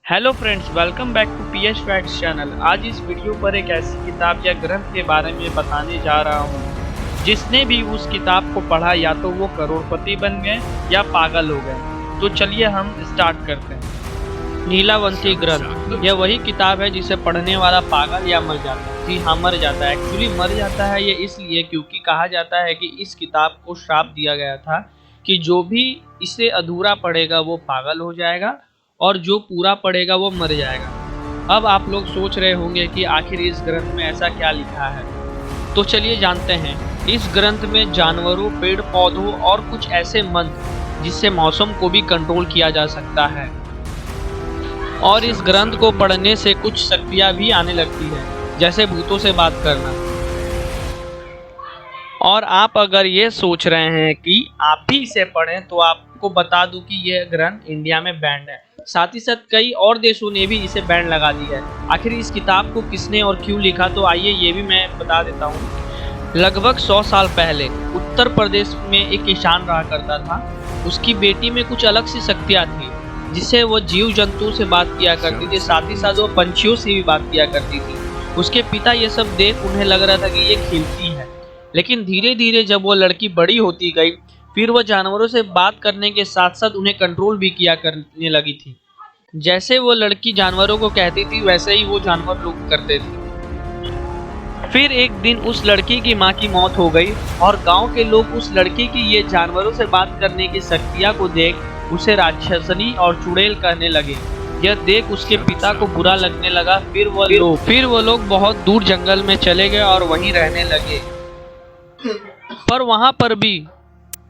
Hello friends, welcome back to PH facts channel. आज इस video पर एक ऐसी किताब या ग्रंथ के बारे में बताने जा रहा हूँ जिसने भी उस किताब को पढ़ा या तो वो करोड़पति बन गए या पागल हो गए। तो चलिए हम स्टार्ट करते हैं। नीलावंती ग्रंथ यह वही किताब है जिसे पढ़ने वाला पागल या मर जाता है। जी हाँ, मर जाता है। एक्चुअली मर जाता है ये इसलिए क्योंकि कहा जाता है कि इस किताब को श्राप दिया गया था कि जो भी इसे अधूरा पढ़ेगा वो पागल हो जाएगा और जो पूरा पढ़ेगा वो मर जाएगा। अब आप लोग सोच रहे होंगे कि आखिर इस ग्रंथ में ऐसा क्या लिखा है, तो चलिए जानते हैं। इस ग्रंथ में जानवरों, पेड़ पौधों और कुछ ऐसे मंत्र जिससे मौसम को भी कंट्रोल किया जा सकता है। और इस ग्रंथ को पढ़ने से कुछ शक्तियाँ भी आने लगती है, जैसे भूतों से बात करना। और आप अगर ये सोच रहे हैं कि आप भी इसे पढ़ें, तो आपको बता दूं कि यह ग्रंथ इंडिया में बैंड है। साथ ही साथ कई और देशों ने भी इसे बैंड लगा दिया है। आखिर इस किताब को किसने और क्यों लिखा, तो आइए ये भी मैं बता देता हूँ। लगभग 100 साल पहले उत्तर प्रदेश में एक किसान रहा करता था। उसकी बेटी में कुछ अलग सी शक्तियाँ थी, जिससे वो जीव जंतु से बात किया करती थी। साथ ही साथ वो पंछियों से भी बात किया करती थी। उसके पिता ये सब देख उन्हें लग रहा था कि ये खिलती है। लेकिन धीरे धीरे जब वो लड़की बड़ी होती गई, फिर वो जानवरों से बात करने के साथ साथ उन्हें कंट्रोल भी किया करने लगी थी। जैसे वो लड़की जानवरों को कहती थी, वैसे ही वो जानवर लोग करते थे। फिर एक दिन उस लड़की की माँ की मौत हो गई और गांव के लोग उस लड़की की ये जानवरों से बात करने की शक्तियाँ को देख उसे राक्षसनी और चुड़ैल कहने लगे। यह देख उसके पिता को बुरा लगने लगा। फिर वो लोग बहुत दूर जंगल में चले गए और वहीं रहने लगे। पर वहां पर भी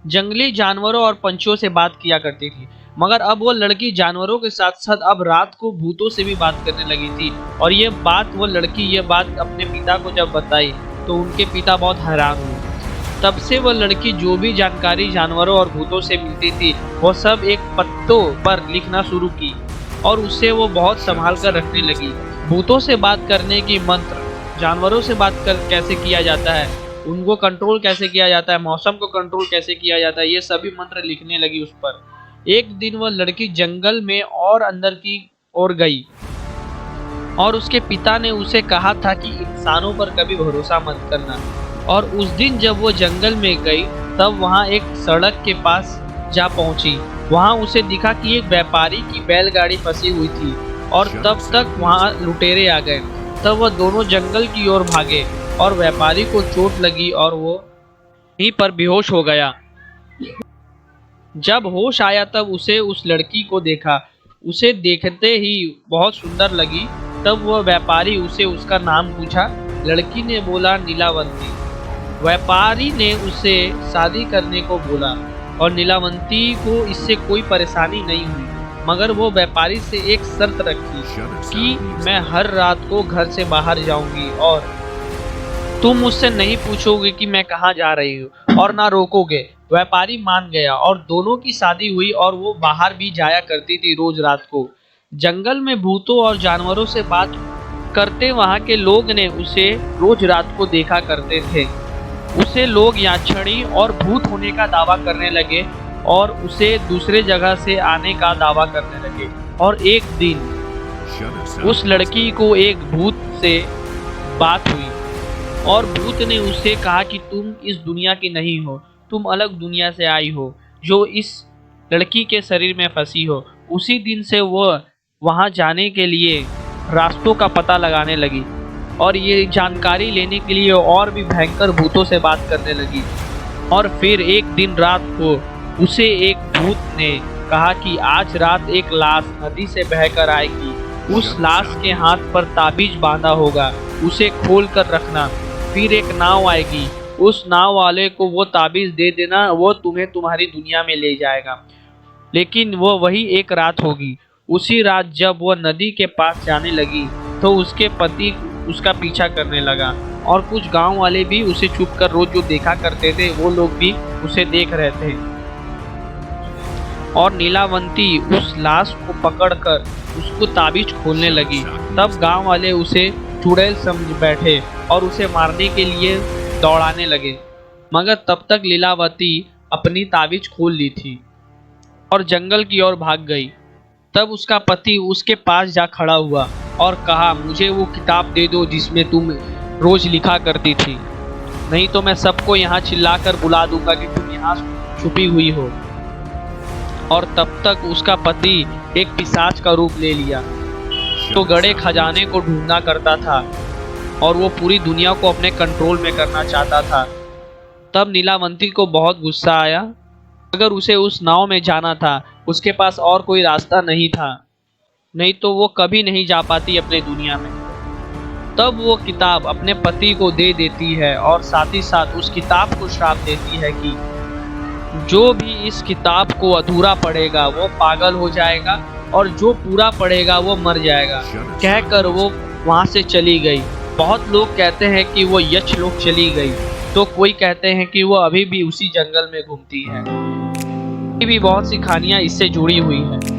जंगली जानवरों और पंछियों से बात किया करती थी। मगर अब वो लड़की जानवरों के साथ साथ अब रात को भूतों से भी बात करने लगी थी। और ये बात अपने पिता को जब बताई तो उनके पिता बहुत हैरान हुए। तब से वो लड़की जो भी जानकारी जानवरों और भूतों से मिलती थी वो सब एक पत्तों पर लिखना शुरू की और उसे वो बहुत संभाल कर रखने लगी। भूतों से बात करने की मंत्र, जानवरों से बात कर कैसे किया जाता है, उनको कंट्रोल कैसे किया जाता है, मौसम को कंट्रोल कैसे किया जाता है, ये सभी मंत्र लिखने लगी उस पर। एक दिन वह लड़की जंगल में और अंदर की ओर गई और उसके पिता ने उसे कहा था कि इंसानों पर कभी भरोसा मत करना। और उस दिन जब वो जंगल में गई तब वहाँ एक सड़क के पास जा पहुंची। वहाँ उसे दिखा कि एक व्यापारी की बैलगाड़ी फंसी हुई थी और तब तक वहाँ लुटेरे आ गए। तब वह दोनों जंगल की ओर भागे और व्यापारी को चोट लगी और वो वहीं पर बेहोश हो गया। जब होश आया तब उसे उस लड़की को देखा। उसे देखते ही बहुत सुंदर लगी। तब वह व्यापारी उसे उसका नाम पूछा। लड़की ने बोला नीलावंती। व्यापारी ने उसे शादी करने को बोला और नीलावंती को इससे कोई परेशानी नहीं हुई। मगर वो व्यापारी से एक शर्त रखी कि मैं हर रात को घर से बाहर जाऊंगी और तुम मुझसे नहीं पूछोगे कि मैं कहाँ जा रही हूँ और ना रोकोगे। व्यापारी मान गया और दोनों की शादी हुई और वो बाहर भी जाया करती थी रोज रात को। जंगल में भूतों और जानवरों से बात करते वहाँ के लोग ने उसे रोज रात को देखा करते थे। उसे लोग याक्षणी और भूत होने का दावा करने लगे और उसे दूसरे जगह से आने का दावा करने लगे। और एक दिन उस लड़की को एक भूत से बात हुई और भूत ने उससे कहा कि तुम इस दुनिया की नहीं हो, तुम अलग दुनिया से आई हो जो इस लड़की के शरीर में फंसी हो। उसी दिन से वह वहां जाने के लिए रास्तों का पता लगाने लगी और ये जानकारी लेने के लिए और भी भयंकर भूतों से बात करने लगी। और फिर एक दिन रात को उसे एक भूत ने कहा कि आज रात एक लाश नदी से बहकर आएगी। उस लाश के हाथ पर ताबीज बांधा होगा, उसे खोल कर रखना। फिर एक नाव आएगी, उस नाव वाले को वो ताबीज दे देना, वो तुम्हें तुम्हारी दुनिया में ले जाएगा। लेकिन वो वही एक रात होगी। उसी रात जब वो नदी के पास जाने लगी तो उसके पति उसका पीछा करने लगा और कुछ गांव वाले भी उसे छुपकर रोज जो देखा करते थे वो लोग भी उसे देख रहे थे। और नीलावंती उस लाश को पकड़कर उसको ताबीज खोलने लगी। तब गांव वाले उसे चुड़ैल समझ बैठे और उसे मारने के लिए दौड़ाने लगे। मगर तब तक लीलावती अपनी ताबीज खोल ली थी और जंगल की ओर भाग गई। तब उसका पति उसके पास जा खड़ा हुआ और कहा, मुझे वो किताब दे दो जिसमें तुम रोज लिखा करती थी, नहीं तो मैं सबको यहाँ चिल्लाकर बुला दूंगा कि तुम यहाँ छुपी हुई हो। और तब तक उसका पति एक पिशाच का रूप ले लिया, तो गड़े खजाने को ढूंढना करता था और वो पूरी दुनिया को अपने कंट्रोल में करना चाहता था। तब नीलावंती को बहुत गुस्सा आया। अगर उसे उस नाव में जाना था, उसके पास और कोई रास्ता नहीं था, नहीं तो वो कभी नहीं जा पाती अपने दुनिया में। तब वो किताब अपने पति को दे देती है और साथ ही साथ उस किताब को श्राप देती है कि जो भी इस किताब को अधूरा पढ़ेगा वो पागल हो जाएगा और जो पूरा पढ़ेगा वो मर जाएगा। कहकर वो वहां से चली गई। बहुत लोग कहते हैं कि वो यक्षलोक चली गई, तो कोई कहते हैं कि वो अभी भी उसी जंगल में घूमती है। भी बहुत सी कहानियां इससे जुड़ी हुई है।